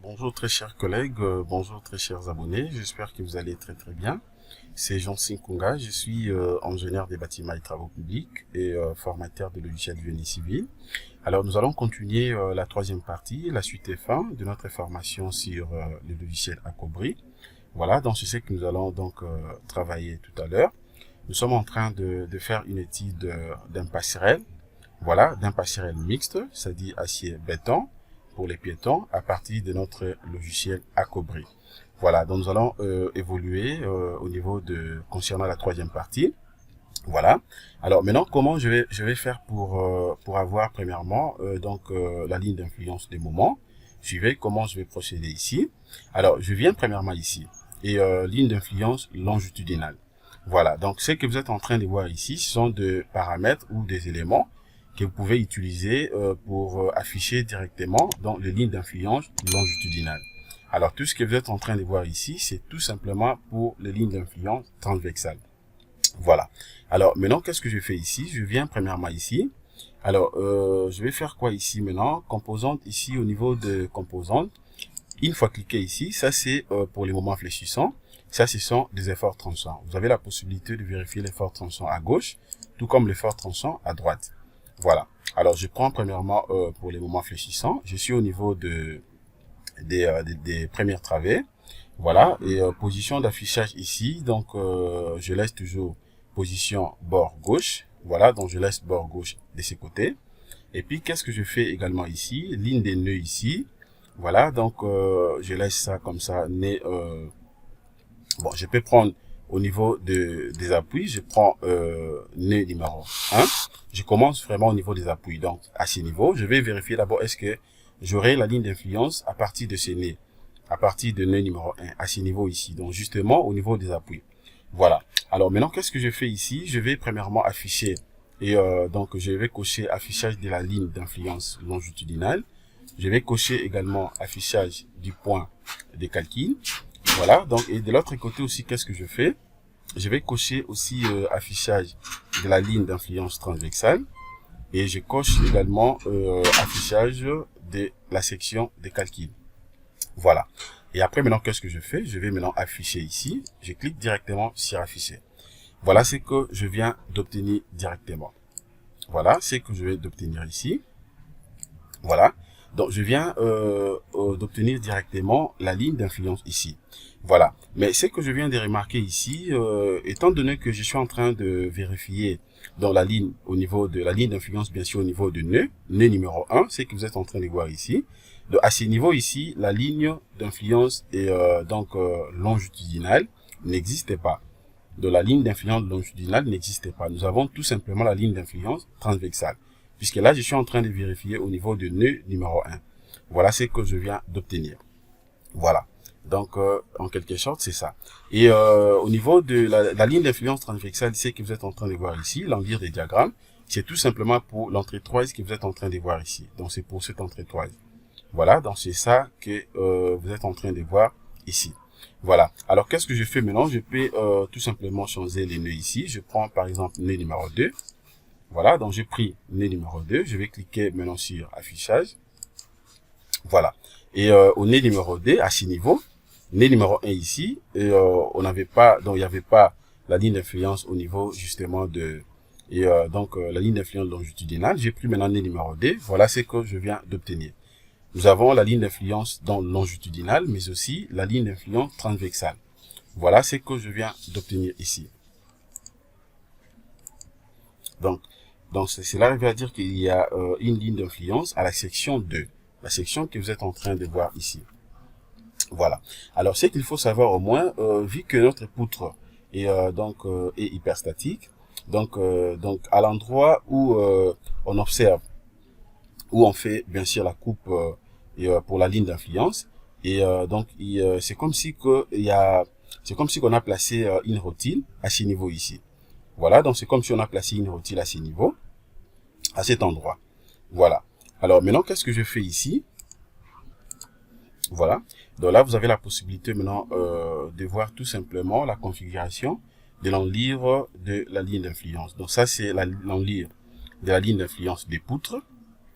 Bonjour très chers collègues, bonjour très chers abonnés, j'espère que vous allez très bien. C'est Jean Kunga, je suis ingénieur des bâtiments et travaux publics et formateur de logiciels du génie civil. Alors nous allons continuer la troisième partie, la suite et fin de notre formation sur le logiciel Acobri. Voilà, donc c'est ce que nous allons donc travailler tout à l'heure. Nous sommes en train de faire une étude d'un passerelle, voilà, d'un passerelle mixte, c'est-à-dire acier-béton, pour les piétons à partir de notre logiciel Acobri. Voilà, donc nous allons évoluer au niveau concernant la troisième partie. Voilà. Alors maintenant, comment je vais faire pour avoir premièrement la ligne d'influence des moments. Suivez comment je vais procéder ici. Alors, je viens premièrement ici et ligne d'influence longitudinale. Voilà. Donc, ce que vous êtes en train de voir ici, ce sont des paramètres ou des éléments que vous pouvez utiliser pour afficher directement dans les lignes d'influence longitudinales. Alors, tout ce que vous êtes en train de voir ici, c'est tout simplement pour les lignes d'influence transversales. Voilà. Alors, maintenant, qu'est-ce que je fais ici? Je viens premièrement ici. Alors, je vais faire quoi ici maintenant? Composante ici au niveau de composante. Une fois cliqué ici, ça c'est pour les moments fléchissants. Ça, ce sont des efforts tranchants. Vous avez la possibilité de vérifier l'effort tranchant à gauche, tout comme l'effort tranchant à droite. Voilà. Alors, je prends premièrement pour les moments fléchissants. Je suis au niveau des premières travées. Voilà. Et position d'affichage ici. Donc, je laisse toujours position bord gauche. Voilà. Donc, je laisse bord gauche de ces côtés. Et puis, qu'est-ce que je fais également ici? Ligne des nœuds ici. Voilà. Donc, je laisse ça comme ça. Bon, je peux prendre au niveau des appuis, je prends nœud numéro 1. Je commence vraiment au niveau des appuis. Donc, à ce niveau, je vais vérifier d'abord est-ce que j'aurai la ligne d'influence à partir de ces nœuds, à partir de nœud numéro 1, à ce niveau ici. Donc, justement, au niveau des appuis. Voilà. Alors, maintenant, qu'est-ce que je fais ici? Je vais premièrement afficher, et donc, je vais cocher affichage de la ligne d'influence longitudinale. Je vais cocher également affichage du point de calcul. Voilà, donc, et de l'autre côté aussi, qu'est-ce que je fais? Je vais cocher aussi affichage de la ligne d'influence transversale et je coche également affichage de la section de calcul. Voilà. Et après, maintenant, qu'est-ce que je fais? Je vais maintenant afficher ici. Je clique directement sur afficher. Voilà ce que je viens d'obtenir directement. Voilà ce que je vais d'obtenir ici. Voilà. Donc, je viens d'obtenir directement la ligne d'influence ici. Voilà. Mais ce que je viens de remarquer ici, étant donné que je suis en train de vérifier dans la ligne, au niveau de la ligne d'influence, bien sûr, au niveau de nœud numéro 1, c'est que vous êtes en train de voir ici. Donc, à ce niveau ici, la ligne d'influence est longitudinale n'existait pas. De la ligne d'influence longitudinale n'existait pas. Nous avons tout simplement la ligne d'influence transversale. Puisque là, je suis en train de vérifier au niveau de nœud numéro 1. Voilà ce que je viens d'obtenir. Voilà. Donc, en quelque sorte, c'est ça. Et au niveau de la ligne d'influence transversale, c'est que vous êtes en train de voir ici, l'envers des diagrammes, c'est tout simplement pour l'entrecroise que vous êtes en train de voir ici. Donc, c'est pour cette entrecroise. Voilà, donc c'est ça que vous êtes en train de voir ici. Voilà. Alors, qu'est-ce que je fais maintenant? Je peux tout simplement changer les nœuds ici. Je prends, par exemple, nœud numéro 2. Voilà, donc j'ai pris nœud numéro 2. Je vais cliquer maintenant sur affichage. Voilà. Et au nœud numéro 2, à ce niveau, nœud numéro 1 ici, et, on n'avait pas, donc il n'y avait pas la ligne d'influence au niveau justement de, et la ligne d'influence longitudinale. J'ai pris maintenant nœud numéro 2. Voilà ce que je viens d'obtenir. Nous avons la ligne d'influence dans longitudinale, mais aussi la ligne d'influence transversale. Voilà ce que je viens d'obtenir ici. Donc cela veut dire qu'il y a une ligne d'influence à la section 2, la section que vous êtes en train de voir ici. Voilà. Alors, ce qu'il faut savoir au moins, vu que notre poutre est est hyperstatique, donc à l'endroit où on observe, où on fait bien sûr la coupe pour la ligne d'influence, et c'est comme si qu'on a placé une rotile à ce niveau ici. Voilà, donc c'est comme si on a placé une rotile à ce niveau, à cet endroit. Voilà. Alors maintenant, qu'est-ce que je fais ici? Voilà. Donc là, vous avez la possibilité maintenant de voir tout simplement la configuration de l'enlire de la ligne d'influence. Donc ça, c'est l'enlire de la ligne d'influence des poutres.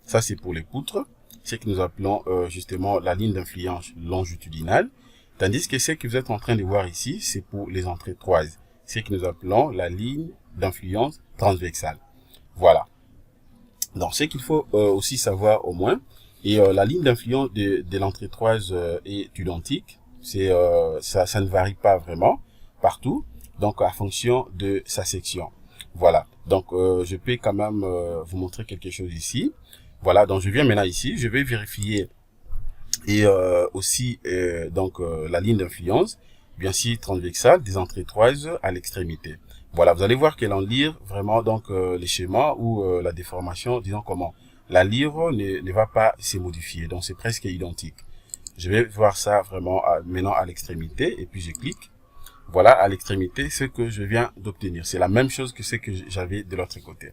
Ça, c'est pour les poutres. ce que nous appelons justement la ligne d'influence longitudinale, tandis que ce que vous êtes en train de voir ici, c'est pour les entrées 3, ce que nous appelons la ligne d'influence transversale. Voilà. Donc, ce qu'il faut aussi savoir au moins, et la ligne d'influence de l'entrée 3 est identique, ça ne varie pas vraiment partout, donc à fonction de sa section. Voilà, donc je peux quand même vous montrer quelque chose ici. Voilà, donc je viens maintenant ici, je vais vérifier et aussi la ligne d'influence, bien sûr transversale des entrées 3 à l'extrémité. Voilà, vous allez voir qu'elle en lire vraiment donc les schémas ou la déformation, disons comment. La lyre ne va pas se modifier, donc c'est presque identique. Je vais voir ça vraiment maintenant à l'extrémité et puis je clique. Voilà, à l'extrémité, ce que je viens d'obtenir. C'est la même chose que ce que j'avais de l'autre côté.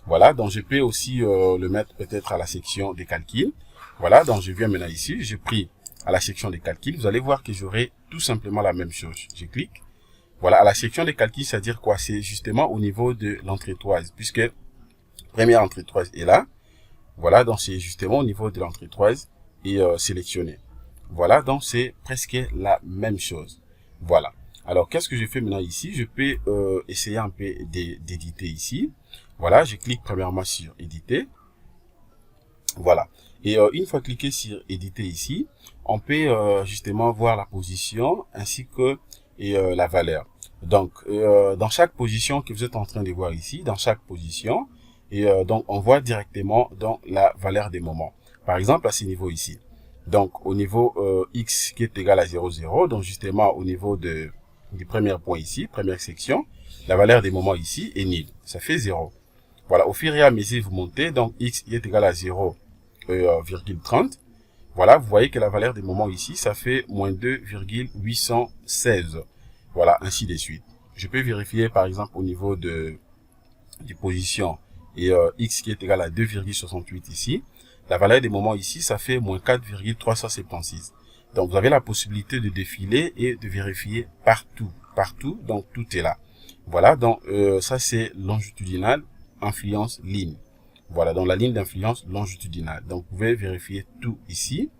Voilà, donc je peux aussi le mettre peut-être à la section des calculs. Voilà, donc je viens maintenant ici, j'ai pris à la section des calculs. Vous allez voir que j'aurai tout simplement la même chose. Je clique. Voilà, à la section des calculs, c'est-à-dire quoi? C'est justement au niveau de l'entrée 3, puisque première entrée 3 est là. Voilà, donc c'est justement au niveau de l'entrée 3 et sélectionné. Voilà, donc c'est presque la même chose. Voilà. Alors, qu'est-ce que je fais maintenant ici? Je peux essayer un peu d'éditer ici. Voilà, je clique premièrement sur éditer. Voilà. Et une fois cliqué sur éditer ici, on peut justement voir la position ainsi que la valeur. Donc, dans chaque position que vous êtes en train de voir ici, dans chaque position, donc on voit directement dans la valeur des moments. Par exemple, à ce niveau ici. Donc, au niveau x qui est égal à 0, 0, donc justement au niveau du premier point ici, première section, la valeur des moments ici est nulle. Ça fait 0. Voilà, au fur et à mesure vous montez, donc x est égal à 0,30. Voilà, vous voyez que la valeur des moments ici, ça fait moins 2,816. Voilà, ainsi de suite. Je peux vérifier par exemple au niveau des positions et x qui est égal à 2,68 ici. La valeur des moments ici, ça fait moins 4,376. Donc, vous avez la possibilité de défiler et de vérifier partout. Partout, donc tout est là. Voilà, donc ça c'est longitudinal, influence ligne. Voilà, dans la ligne d'influence longitudinale. Donc, vous pouvez vérifier tout ici.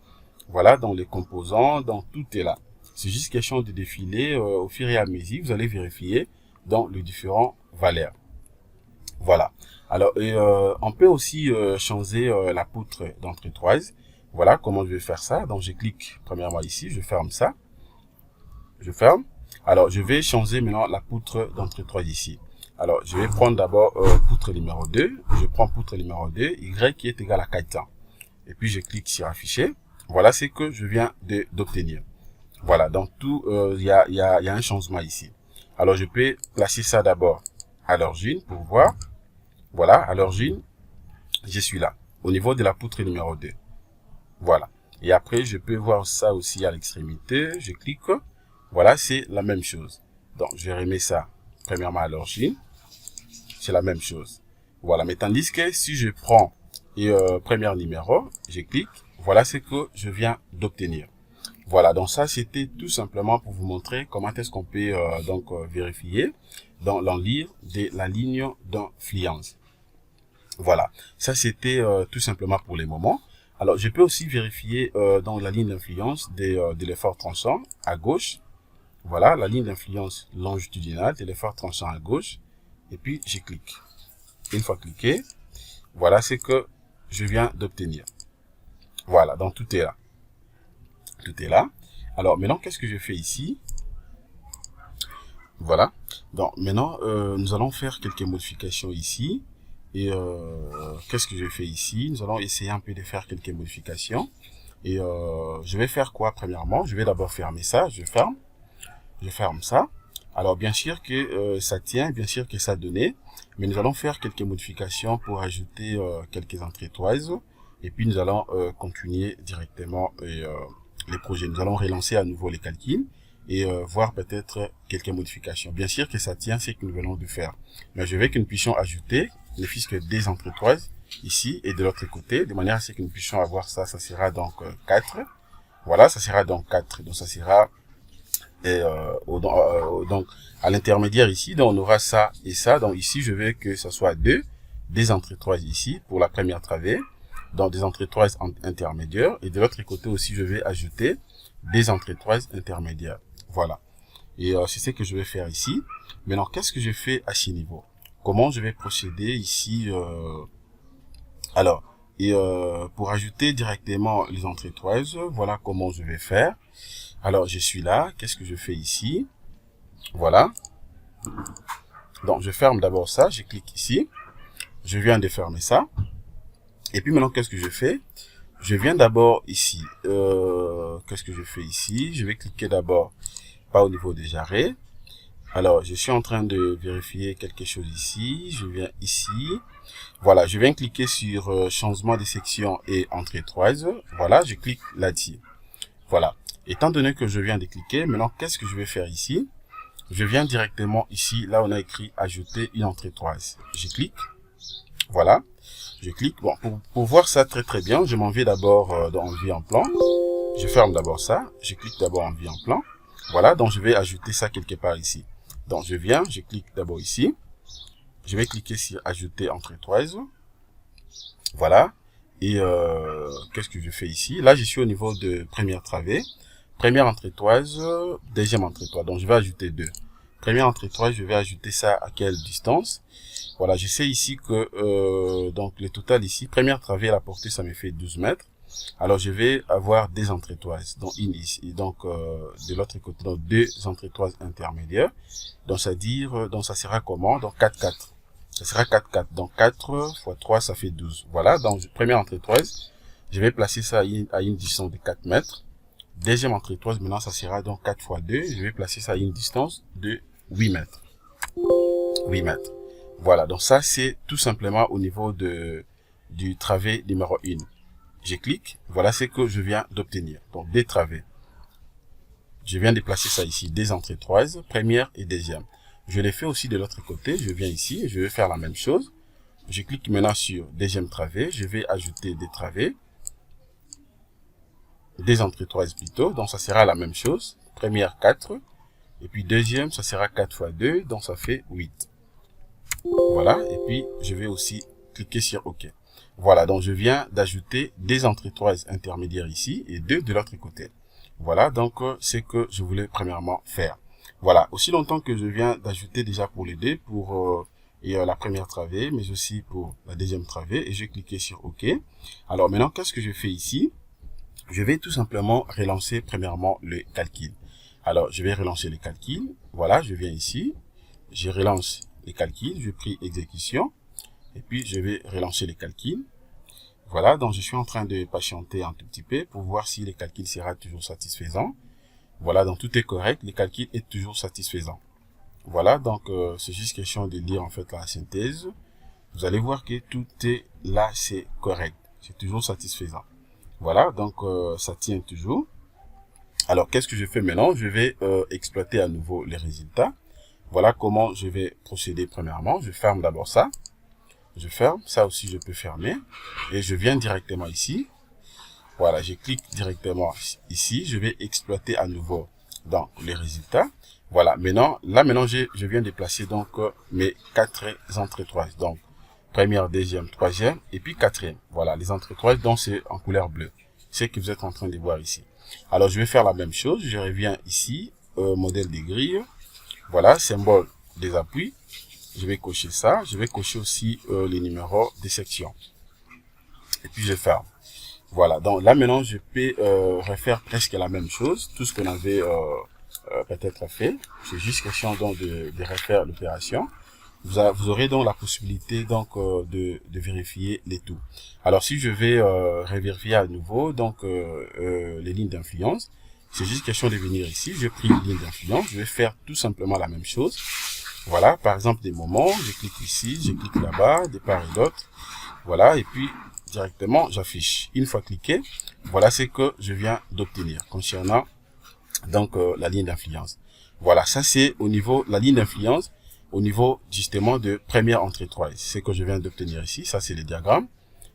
Voilà, dans les composants, donc tout est là. C'est juste question de défiler au fur et à mesure. Vous allez vérifier dans les différentes valeurs. Voilà. Alors, on peut aussi changer la poutre d'entrée 3. Voilà comment je vais faire ça. Donc, je clique premièrement ici, je ferme ça. Je ferme. Alors, je vais changer maintenant la poutre d'entrée 3 ici. Alors, je vais prendre d'abord poutre numéro 2. Je prends poutre numéro 2, Y qui est égal à 400. Et puis, je clique sur afficher. Voilà ce que je viens d'obtenir. Voilà, donc tout, il y a un changement ici. Alors, je peux placer ça d'abord à l'origine pour voir. Voilà, à l'origine, je suis là, au niveau de la poutre numéro 2. Voilà. Et après, je peux voir ça aussi à l'extrémité. Je clique. Voilà, c'est la même chose. Donc, je remets ça premièrement à l'origine. C'est la même chose. Voilà, mais tandis que si je prends premier numéro, je clique. Voilà ce que je viens d'obtenir. Voilà, donc ça, c'était tout simplement pour vous montrer comment est-ce qu'on peut vérifier dans l'enlire de la ligne d'influence. Voilà, ça c'était tout simplement pour les moments. Alors, je peux aussi vérifier dans la ligne d'influence de l'effort tranchant à gauche. Voilà, la ligne d'influence longitudinale de l'effort tranchant à gauche. Et puis, je clique. Une fois cliqué, voilà ce que je viens d'obtenir. Voilà, donc tout est là. Tout est là. Alors, maintenant, qu'est-ce que je fais ici? Voilà. Donc, maintenant, nous allons faire quelques modifications ici. Et qu'est-ce que je fais ici? Nous allons essayer un peu de faire quelques modifications. Et je vais faire quoi premièrement? Je vais d'abord fermer ça. Je ferme ça. Alors bien sûr que ça tient, bien sûr que ça donnait, mais nous allons faire quelques modifications pour ajouter quelques entrées 3 et puis nous allons continuer directement les projets. Nous allons relancer à nouveau les calculs et voir peut-être quelques modifications. Bien sûr que ça tient, c'est que nous venons de faire, mais je veux que nous puissions ajouter ne fût-ce que des entrées 3 ici et de l'autre côté, de manière à ce que nous puissions avoir ça. Ça sera donc 4. Voilà, ça sera donc 4. Donc ça sera donc à l'intermédiaire ici, donc on aura ça et ça. Donc ici, je veux que ça soit des entrées 3 ici pour la première travée. dans des entretoises intermédiaires. Et de l'autre côté aussi, je vais ajouter des entretoises intermédiaires. Voilà. Et c'est ce que je vais faire ici. Maintenant, qu'est-ce que je fais à ce niveau? Comment je vais procéder ici Alors, pour ajouter directement les entretoises, voilà comment je vais faire. Alors, je suis là. Qu'est-ce que je fais ici? Voilà. Donc, je ferme d'abord ça. Je clique ici. Je viens de fermer ça. Et puis maintenant, qu'est-ce que je fais? Je viens d'abord ici. Qu'est-ce que je fais ici? Je vais cliquer d'abord pas au niveau des jarrets. Alors, je suis en train de vérifier quelque chose ici. Je viens ici. Voilà, je viens cliquer sur changement de section et entretoise. Voilà, je clique là-dessus. Voilà. Étant donné que je viens de cliquer, maintenant, qu'est-ce que je vais faire ici? Je viens directement ici, là on a écrit ajouter une entretoise. Je clique. Voilà. Je clique. Bon, pour voir ça très bien, je m'en vais d'abord dans vie en plan. Je ferme d'abord ça. Je clique d'abord en vie en plan. Voilà, donc je vais ajouter ça quelque part ici. Donc je viens, je clique d'abord ici. Je vais cliquer sur ajouter entretoise. Voilà. Et qu'est-ce que je fais ici? Là, je suis au niveau de première travée. Première entretoise, deuxième entretoise. Donc je vais ajouter 2. Première entretoise, je vais ajouter ça à quelle distance? Voilà, je sais ici que donc le total ici, première travée à la portée, ça me fait 12 mètres. Alors je vais avoir des entretoises, donc une ici, donc de l'autre côté, donc 2 entretoises intermédiaires. Donc c'est-à-dire, donc ça sera comment? Donc 4-4. Ça sera 4-4. Donc 4 fois 3, ça fait 12. Voilà, donc première entretoise, je vais placer ça à une distance de 4 mètres. Deuxième entretoise, maintenant ça sera donc 4 fois 2. Je vais placer ça à une distance de 8 mètres. 8 mètres. Voilà, donc ça c'est tout simplement au niveau du travée numéro 1. Je clique, voilà ce que je viens d'obtenir. Donc des travées. Je viens de placer ça ici, des entretoises, première et deuxième. Je l'ai fait aussi de l'autre côté, je viens ici, et je vais faire la même chose. Je clique maintenant sur deuxième travée, je vais ajouter des travées. Des entretoises plutôt, donc ça sera la même chose. Première 4, et puis deuxième, ça sera 4 fois 2, donc ça fait 8. Voilà, et puis je vais aussi cliquer sur OK. Voilà, donc je viens d'ajouter des entretoises intermédiaires ici et 2 de l'autre côté. Voilà, donc c'est que je voulais premièrement faire. Voilà, aussi longtemps que je viens d'ajouter déjà pour les deux, pour la première travée, mais aussi pour la deuxième travée, et je vais cliquer sur OK. Alors maintenant, qu'est-ce que je fais ici? Je vais tout simplement relancer premièrement le calcul. Alors, je vais relancer le calcul. Voilà, je viens ici. Je relance les calculs. Je prie exécution. Et puis, je vais relancer les calculs. Voilà, donc je suis en train de patienter un tout petit peu pour voir si le calcul sera toujours satisfaisant. Voilà, donc tout est correct. Le calcul est toujours satisfaisant. Voilà, donc c'est juste question de lire en fait la synthèse. Vous allez voir que tout est là, c'est correct. C'est toujours satisfaisant. Voilà, donc ça tient toujours. Alors, qu'est-ce que je fais maintenant? Je vais exploiter à nouveau les résultats. Voilà comment je vais procéder premièrement. Je ferme d'abord ça. Je ferme. Ça aussi, je peux fermer. Et je viens directement ici. Voilà, je clique directement ici. Je vais exploiter à nouveau dans les résultats. Voilà, maintenant, là maintenant, je viens de placer donc mes 4 entretoises. Donc, première, deuxième, troisième et puis quatrième. Voilà, les entretoises, donc c'est en couleur bleue. C'est ce que vous êtes en train de voir ici. Alors, je vais faire la même chose. Je reviens ici, modèle des grilles. Voilà, symbole des appuis. Je vais cocher ça. Je vais cocher aussi les numéros des sections. Et puis, je ferme. Voilà, donc là maintenant, je peux refaire presque la même chose. Tout ce qu'on avait peut-être fait. C'est juste question donc de refaire l'opération. Vous aurez donc la possibilité donc de vérifier les tout. Alors si je vais revérifier à nouveau donc les lignes d'influence, c'est juste question de venir ici. Je prie une ligne d'influence, je vais faire tout simplement la même chose. Voilà, par exemple des moments, je clique ici, je clique là-bas, de part et d'autre. Voilà, et puis directement j'affiche. Une fois cliqué, voilà ce que je viens d'obtenir concernant donc la ligne d'influence. Voilà, ça c'est au niveau la ligne d'influence. Au niveau justement de première entretoise, c'est ce que je viens d'obtenir ici. Ça c'est le diagramme,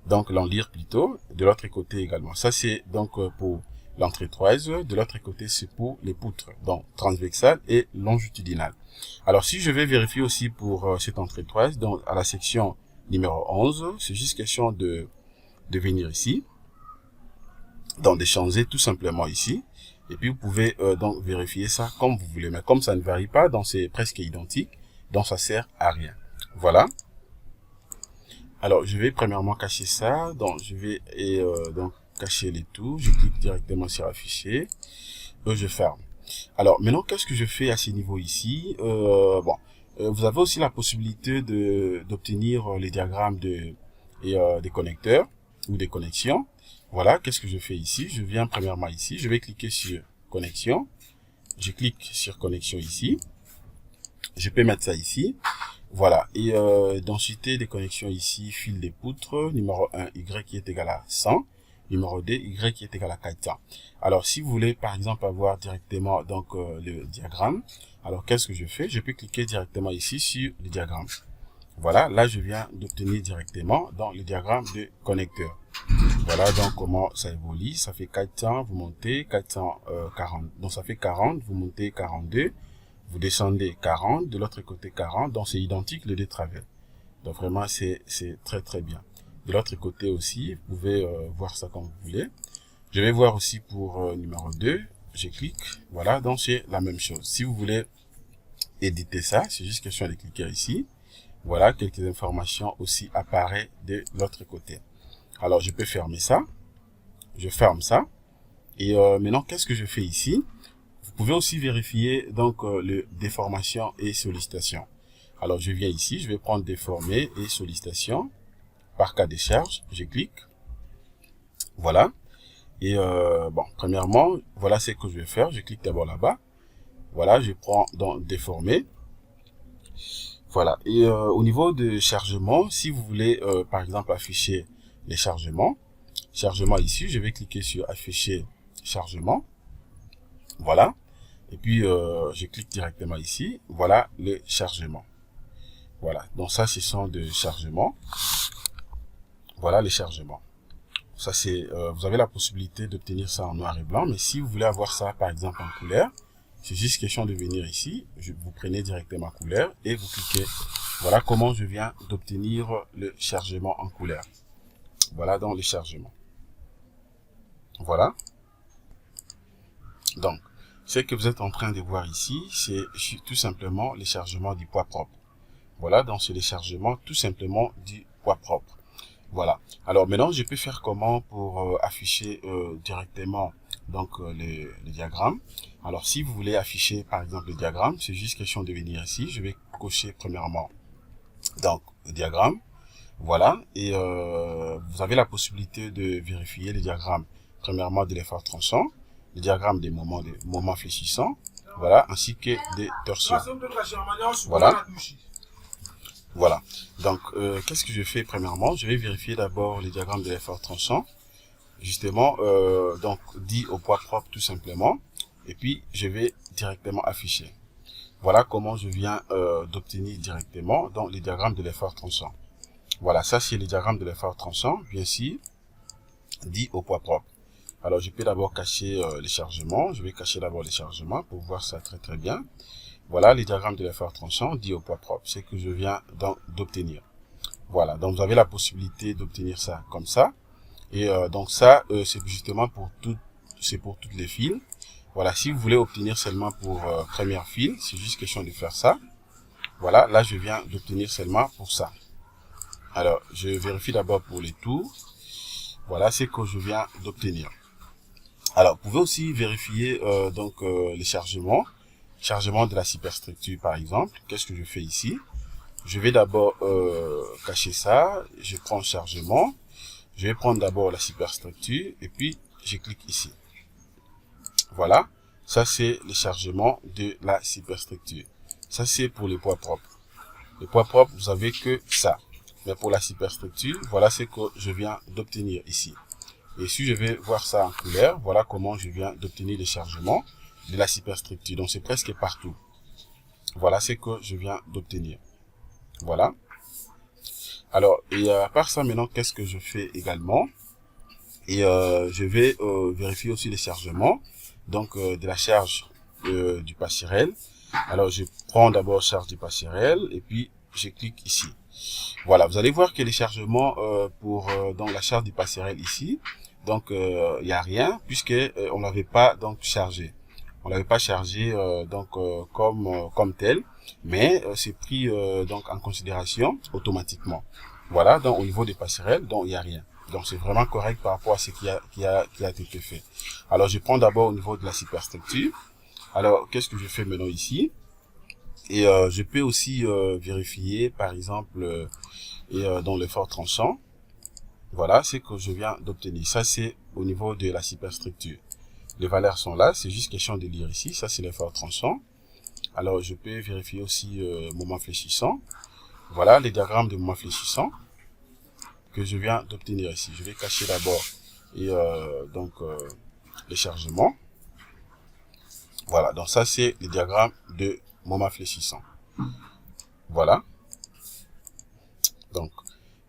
donc l'en lire plutôt. De l'autre côté également, ça c'est donc pour l'entretoise. De l'autre côté c'est pour les poutres, donc transversale et longitudinale. Alors si je vais vérifier aussi pour cette entretoise, donc à la section numéro 11, c'est juste question de de venir ici, donc de changer tout simplement ici. Et puis vous pouvez donc vérifier ça comme vous voulez. Mais comme ça ne varie pas, donc c'est presque identique, donc ça sert à rien. Voilà. Alors je vais premièrement cacher ça. Donc je vais donc cacher les tout. Je clique directement sur afficher. Je ferme. Alors maintenant, qu'est-ce que je fais à ce niveau ici? Vous avez aussi la possibilité d'obtenir les diagrammes des connecteurs ou des connexions. Voilà, qu'est-ce que je fais ici? Je viens premièrement ici, je vais cliquer sur connexion. Je clique sur connexion ici. Je peux mettre ça ici. Voilà, et densité des connexions ici, fil des poutres, numéro 1, Y qui est égal à 100. Numéro 2, Y qui est égal à 400. Alors, si vous voulez, par exemple, avoir directement donc le diagramme, alors qu'est-ce que je fais? Je peux cliquer directement ici sur le diagramme. Voilà, là, je viens d'obtenir directement dans le diagramme de connecteur. Voilà donc comment ça évolue. Ça fait 400, vous montez 440. Donc, ça fait 40, vous montez 42. Vous descendez 40, de l'autre côté 40. Donc, c'est identique les deux travers. Donc, vraiment, c'est très, très bien. De l'autre côté aussi, vous pouvez voir ça comme vous voulez. Je vais voir aussi pour numéro 2. Je clique. Voilà, donc c'est la même chose. Si vous voulez éditer ça, c'est juste question de cliquer ici. Voilà, quelques informations aussi apparaissent de l'autre côté. Alors, je peux fermer ça. Je ferme ça. Et maintenant, qu'est-ce que je fais ici? Vous pouvez aussi vérifier donc le déformation et sollicitation. Alors, je viens ici, je vais prendre déformer et sollicitation. Par cas de charge, je clique. Voilà. Et premièrement, voilà ce que je vais faire. Je clique d'abord là-bas. Voilà, je prends donc déformer. Voilà. Et au niveau de chargement, si vous voulez par exemple afficher les chargements, ici, je vais cliquer sur afficher chargement. Voilà. Et puis je clique directement ici. Voilà les chargements. Voilà. Donc ça, ce sont des chargements. Voilà les chargements. Ça c'est, vous avez la possibilité d'obtenir ça en noir et blanc, mais si vous voulez avoir ça par exemple en couleur, c'est juste question de venir ici, vous prenez directement couleur et vous cliquez. Voilà comment je viens d'obtenir le chargement en couleur. Voilà dans le chargement. Voilà. Donc, ce que vous êtes en train de voir ici, c'est tout simplement le chargement du poids propre. Voilà, donc c'est le chargement tout simplement du poids propre. Voilà. Alors maintenant, je peux faire comment pour afficher directement donc le diagramme. Alors si vous voulez afficher par exemple le diagramme, c'est juste question de venir ici. Je vais cocher premièrement donc le diagramme. Voilà. Et vous avez la possibilité de vérifier le diagramme premièrement de l'effort tranchant, le diagramme des moments fléchissants, voilà, ainsi que des torsions. Voilà. Voilà. Donc, qu'est-ce que je fais premièrement? Je vais vérifier d'abord le diagramme de l'effort tranchant. Justement, donc, dit au poids propre tout simplement. Et puis, je vais directement afficher. Voilà comment je viens d'obtenir directement dans le diagramme de l'effort tranchant. Voilà, ça c'est le diagramme de l'effort tranchant, bien sûr, dit au poids propre. Alors, je peux d'abord cacher les chargements. Je vais cacher d'abord les chargements pour voir ça très très bien. Voilà les diagrammes de l'effort tranchant dit au poids propre, c'est que je viens d'obtenir. Voilà, donc vous avez la possibilité d'obtenir ça comme ça. Et donc ça, c'est justement pour toutes les fils. Voilà, si vous voulez obtenir seulement pour première fil, c'est juste question de faire ça. Voilà, là je viens d'obtenir seulement pour ça. Alors, je vérifie d'abord pour les tours. Voilà, c'est que je viens d'obtenir. Alors, vous pouvez aussi vérifier les chargements. Chargement de la superstructure par exemple. Qu'est-ce que je fais ici? Je vais d'abord cacher ça. Je prends chargement. Je vais prendre d'abord la superstructure et puis je clique ici. Voilà. Ça c'est le chargement de la superstructure. Ça c'est pour les poids propres. Les poids propres, vous avez que ça. Mais pour la superstructure, voilà ce que je viens d'obtenir ici. Et si je vais voir ça en couleur, voilà comment je viens d'obtenir le chargement de la superstructure. Donc c'est presque partout. Voilà ce que je viens d'obtenir. Voilà. Alors, et à part ça, maintenant, qu'est-ce que je fais également? Et je vais vérifier aussi les chargements. Donc, de la charge du passerelle. Alors, je prends d'abord charge du passerelle. Et puis, je clique ici. Voilà, vous allez voir que les chargements pour donc la charge du passerelle ici, donc il n'y a rien puisque on l'avait pas donc chargé. On l'avait pas chargé comme tel, mais c'est pris donc en considération automatiquement. Voilà, donc au niveau des passerelles, donc il n'y a rien. Donc c'est vraiment correct par rapport à ce qui a été fait. Alors je prends d'abord au niveau de la superstructure. Alors qu'est-ce que je fais maintenant ici? Et je peux aussi vérifier par exemple dans le fort tranchant. Voilà, c'est que je viens d'obtenir. Ça c'est au niveau de la superstructure. Les valeurs sont là, c'est juste question de lire ici. Ça c'est l'effort tranchant. Alors je peux vérifier aussi moment fléchissant. Voilà les diagrammes de moment fléchissant que je viens d'obtenir ici. Je vais cacher d'abord et les chargements. Voilà, donc ça c'est le diagramme de moment fléchissant. Voilà. Donc,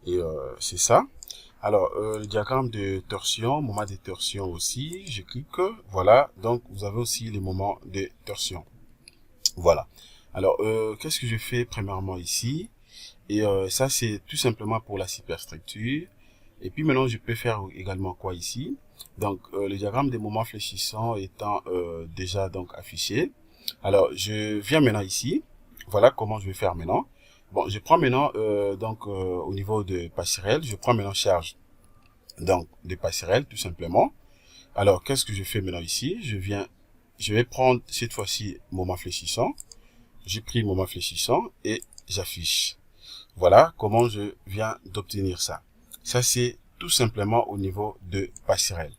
et c'est ça. Alors, le diagramme de torsion, moment de torsion aussi, je clique, voilà, donc vous avez aussi les moments de torsion. Voilà. Alors, qu'est-ce que je fais premièrement ici? Et ça, c'est tout simplement pour la superstructure. Et puis maintenant, je peux faire également quoi ici? Donc, le diagramme des moments fléchissants étant déjà donc affiché. Alors, je viens maintenant ici. Voilà comment je vais faire maintenant. Bon, je prends maintenant au niveau de passerelle, je prends maintenant charge donc de passerelle tout simplement. Alors, qu'est-ce que je fais maintenant ici? Je vais prendre cette fois-ci moment fléchissant. J'ai pris moment fléchissant et j'affiche. Voilà comment je viens d'obtenir ça. Ça, c'est tout simplement au niveau de passerelle.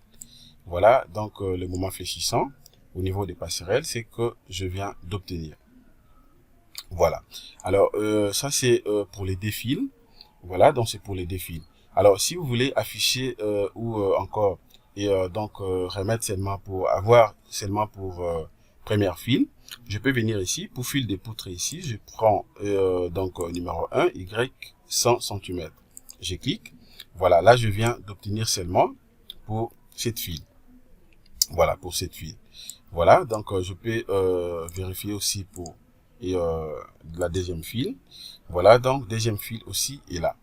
Voilà, donc le moment fléchissant au niveau des passerelles, c'est que je viens d'obtenir. Voilà. Alors, ça, c'est pour les défils. Voilà, donc c'est pour les défils. Alors, si vous voulez afficher encore et remettre seulement pour avoir seulement pour première fil, je peux venir ici pour fil de poutre ici, je prends numéro 1 Y 100 cm. Je clique. Voilà, là je viens d'obtenir seulement pour cette file. Voilà, pour cette file. Voilà, donc je peux vérifier aussi pour la deuxième file. Voilà, donc deuxième file aussi est là.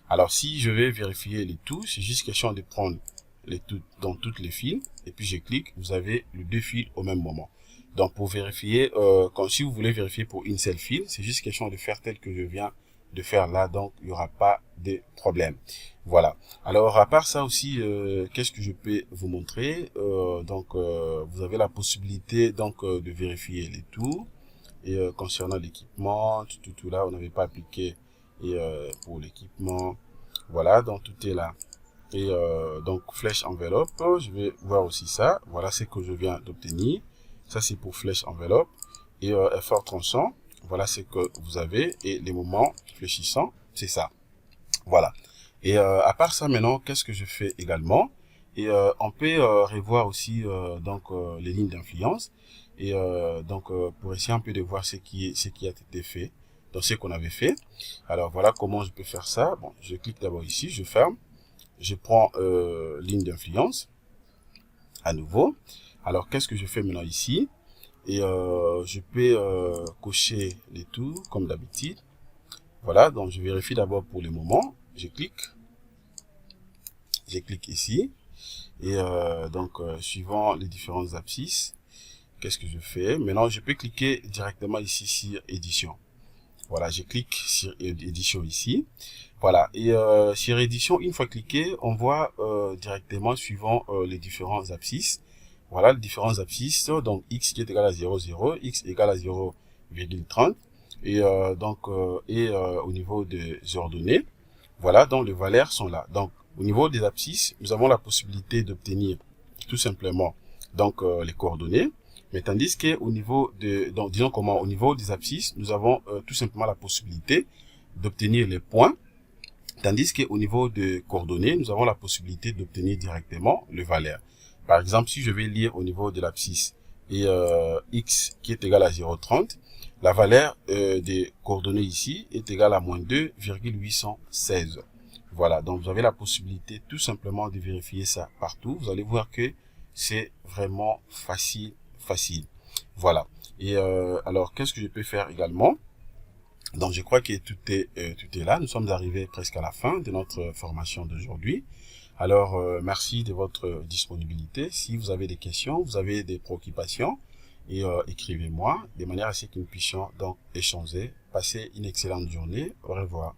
Alors si je vais vérifier les tout, c'est juste question de prendre les tout dans toutes les fils et puis je clique, vous avez les deux fils au même moment. Donc pour vérifier, si vous voulez vérifier pour une seule file, c'est juste question de faire tel que je viens de faire là, donc il n'y aura pas de problème. Voilà. Alors à part ça aussi, qu'est-ce que je peux vous montrer? Vous avez la possibilité de vérifier les tout. Et concernant l'équipement, tout là, on n'avait pas appliqué et pour l'équipement. Voilà, donc tout est là. Et donc flèche enveloppe, je vais voir aussi ça. Voilà ce que je viens d'obtenir. Ça c'est pour flèche enveloppe. Et effort tranchant, voilà ce que vous avez. Et les moments fléchissants, c'est ça. Voilà. Et à part ça maintenant, qu'est-ce que je fais également? Et on peut revoir aussi les lignes d'influence. Et pour essayer un peu de voir ce qui a été fait, donc ce qu'on avait fait. Alors voilà comment je peux faire ça. Bon, je clique d'abord ici, je ferme. Je prends ligne d'influence à nouveau. Alors qu'est-ce que je fais maintenant ici? Et je peux cocher les tout comme d'habitude. Voilà, donc je vérifie d'abord pour le moment. Je clique ici. Et suivant les différentes abscisses, qu'est-ce que je fais? Maintenant, je peux cliquer directement ici sur édition. Voilà, je clique sur édition ici. Voilà, et sur édition, une fois cliqué, on voit directement suivant les différents abscisses. Voilà, les différents abscisses. Donc, x qui est égal à 0,0, x égale à 0,30. Et au niveau des ordonnées, voilà, donc les valeurs sont là. Donc, au niveau des abscisses, nous avons la possibilité d'obtenir tout simplement les coordonnées. Mais tandis que au niveau au niveau des abscisses, nous avons tout simplement la possibilité d'obtenir les points. Tandis qu'au niveau des coordonnées, nous avons la possibilité d'obtenir directement les valeurs. Par exemple, si je vais lire au niveau de l'abscisse et x qui est égal à 0,30, la valeur des coordonnées ici est égale à moins 2,816. Voilà, donc vous avez la possibilité tout simplement de vérifier ça partout. Vous allez voir que c'est vraiment facile. Voilà. Et alors, qu'est-ce que je peux faire également? Donc, je crois que tout est là. Nous sommes arrivés presque à la fin de notre formation d'aujourd'hui. Alors, merci de votre disponibilité. Si vous avez des questions, vous avez des préoccupations, écrivez-moi de manière à ce que nous puissions donc échanger. Passez une excellente journée. Au revoir.